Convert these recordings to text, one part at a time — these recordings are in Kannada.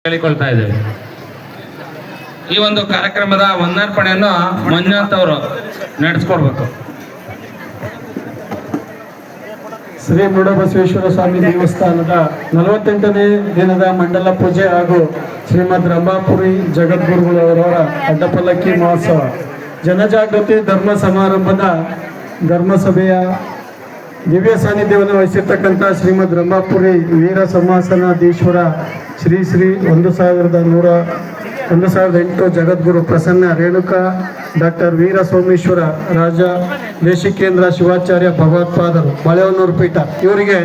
ಹೇಳಿಕೊಳ್ತಾ ಇದ್ದೇವೆ. ಈ ಒಂದು ಕಾರ್ಯಕ್ರಮದ ವಂದನಾರ್ಪಣೆಯನ್ನು ಮಂಜುನಾಥ್ ಅವರು ನಡೆಸ್ಕೊಡ್ಬೇಕು. ಶ್ರೀ ಮುರುಡಬಸವೇಶ್ವರ ಸ್ವಾಮಿ ದೇವಸ್ಥಾನದ 48ನೇ ದಿನದ ಮಂಡಲ ಪೂಜೆ ಹಾಗೂ ಶ್ರೀಮದ್ ರಂಭಾಪುರಿ ಜಗದ್ಗುರುಗಳವರ ಅಡ್ಡಪಲ್ಲಕ್ಕಿ ಮಹೋತ್ಸವ ಜನಜಾಗೃತಿ ಧರ್ಮ ಸಮಾರಂಭದ ಧರ್ಮಸಭೆಯ ದಿವ್ಯ ಸಾನ್ನಿಧ್ಯವನ್ನು ವಹಿಸಿರ್ತಕ್ಕಂಥ ಶ್ರೀಮದ್ ರಂಭಾಪುರಿ ವೀರ ಸಂವಾಸನಾಧೀಶ್ವರ ಶ್ರೀ 1108 ಜಗದ್ಗುರು ಪ್ರಸನ್ನ ರೇಣುಕಾ ಡಾಕ್ಟರ್ ವೀರ ಸೋಮೇಶ್ವರ ರಾಜ ದೇಶಿಕೇಂದ್ರ ಶಿವಾಚಾರ್ಯ ಭಗವತ್ಪಾದರು ಮಳೆಹೊನ್ನೂರು ಪೀಠ ಇವರಿಗೆ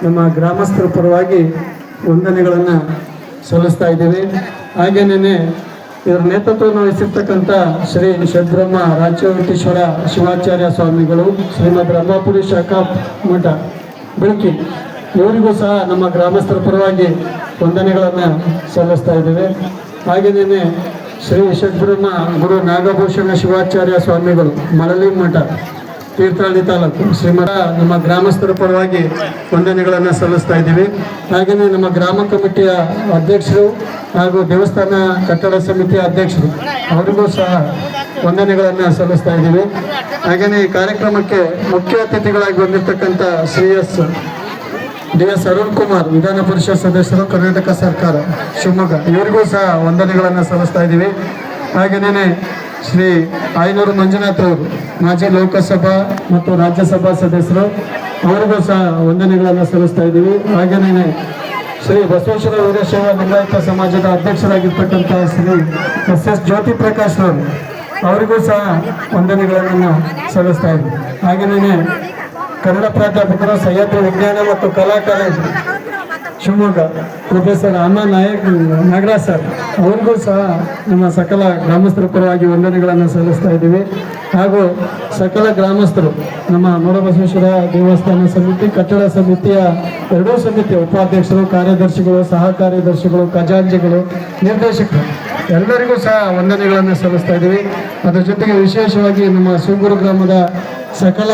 ನಮ್ಮ ಗ್ರಾಮಸ್ಥರ ಪರವಾಗಿ ವಂದನೆಗಳನ್ನು ಸಲ್ಲಿಸ್ತಾ ಇದ್ದೀವಿ. ಹಾಗೇನೇ ಇದರ ನೇತೃತ್ವವನ್ನು ವಹಿಸಿರ್ತಕ್ಕಂಥ ಶ್ರೀ ಷಡ್ಬ್ರಹ್ಮ ರಾಜ್ಯವಂಟೀಶ್ವರ ಶಿವಾಚಾರ್ಯ ಸ್ವಾಮಿಗಳು ಶ್ರೀಮದ್ ರಂಭಾಪುರಿ ಶಾಖಾ ಮಠ ಬೆಳಕಿ ಇವರಿಗೂ ಸಹ ನಮ್ಮ ಗ್ರಾಮಸ್ಥರ ಪರವಾಗಿ ವಂದನೆಗಳನ್ನು ಸಲ್ಲಿಸ್ತಾ ಇದ್ದೇವೆ. ಹಾಗೆಯೇ ಶ್ರೀ ಷಡ್ಬ್ರಹ್ಮ ಗುರು ನಾಗಭೂಷಣ ಶಿವಾಚಾರ್ಯ ಸ್ವಾಮಿಗಳು ಮಳಲಿ ಮಠ ತೀರ್ಥಹಳ್ಳಿ ತಾಲೂಕು ಶ್ರೀಮಠ ನಮ್ಮ ಗ್ರಾಮಸ್ಥರ ಪರವಾಗಿ ವಂದನೆಗಳನ್ನು ಸಲ್ಲಿಸ್ತಾ ಇದ್ದೀವಿ. ಹಾಗೆಯೇ ನಮ್ಮ ಗ್ರಾಮ ಕಮಿಟಿಯ ಅಧ್ಯಕ್ಷರು ಹಾಗೂ ದೇವಸ್ಥಾನ ಕಟ್ಟಡ ಸಮಿತಿಯ ಅಧ್ಯಕ್ಷರು ಅವರಿಗೂ ಸಹ ವಂದನೆಗಳನ್ನು ಸಲ್ಲಿಸ್ತಾ ಇದ್ದೀವಿ. ಹಾಗೆಯೇ ಈ ಕಾರ್ಯಕ್ರಮಕ್ಕೆ ಮುಖ್ಯ ಅತಿಥಿಗಳಾಗಿ ಬಂದಿರತಕ್ಕಂಥ ಶ್ರೀ DS ಅರುಣ್ ಕುಮಾರ್ ವಿಧಾನ ಪರಿಷತ್ ಸದಸ್ಯರು ಕರ್ನಾಟಕ ಸರ್ಕಾರ ಶಿವಮೊಗ್ಗ ಇವರಿಗೂ ಸಹ ವಂದನೆಗಳನ್ನು ಸಲ್ಲಿಸ್ತಾ ಇದ್ದೀವಿ. ಹಾಗೆಯೇ ಶ್ರೀ ಆಯನೂರು ಮಂಜುನಾಥ್ ಅವರು ಮಾಜಿ ಲೋಕಸಭಾ ಮತ್ತು ರಾಜ್ಯಸಭಾ ಸದಸ್ಯರು ಅವರಿಗೂ ಸಹ ವಂದನೆಗಳನ್ನು ಸಲ್ಲಿಸ್ತಾ ಇದ್ದೀವಿ. ಹಾಗೆಯೇ ಶ್ರೀ ಬಸವೇಶ್ವರ ವೀರಶೈವ ಲಿಂಗಾಯತ ಸಮಾಜದ ಅಧ್ಯಕ್ಷರಾಗಿರ್ತಕ್ಕಂಥ ಶ್ರೀ SS ಜ್ಯೋತಿ ಪ್ರಕಾಶ್ ಅವರು ಅವರಿಗೂ ಸಹ ವಂದನೆಗಳನ್ನು ಸಲ್ಲಿಸ್ತಾ ಇದ್ದೀವಿ. ಹಾಗೆಯೇ ಕನ್ನಡ ಪ್ರಾಧ್ಯಾಪಕರು ಸಹ್ಯಾದ್ರಿ ವಿಜ್ಞಾನ ಮತ್ತು ಕಲಾ ಕಾಲೇಜು ಶಿವಮೊಗ್ಗ ಪ್ರೊಫೆಸರ್ ಅಮ್ಮ ನಾಗರಾಜ್ ಸರ್ ಅವರಿಗೂ ಸಹ ನಮ್ಮ ಸಕಲ ಗ್ರಾಮಸ್ಥರ ಪರವಾಗಿ ವಂದನೆಗಳನ್ನು ಸಲ್ಲಿಸ್ತಾ ಇದ್ದೀವಿ. ಹಾಗೂ ಸಕಲ ಗ್ರಾಮಸ್ಥರು ನಮ್ಮ ಮುರುಡಬಸವೇಶ್ವರ ದೇವಸ್ಥಾನ ಸಮಿತಿ ಕಟ್ಟಡ ಸಮಿತಿಯ ಎರಡೂ ಸಮಿತಿಯ ಉಪಾಧ್ಯಕ್ಷರು ಕಾರ್ಯದರ್ಶಿಗಳು ಸಹ ಕಾರ್ಯದರ್ಶಿಗಳು ಖಜಾಂಚಿಗಳು ನಿರ್ದೇಶಕರು ಎಲ್ಲರಿಗೂ ಸಹ ವಂದನೆಗಳನ್ನು ಸಲ್ಲಿಸ್ತಾ ಇದ್ದೀವಿ. ಅದರ ಜೊತೆಗೆ ವಿಶೇಷವಾಗಿ ನಮ್ಮ ಸೂಗೂರು ಗ್ರಾಮದ ಸಕಲ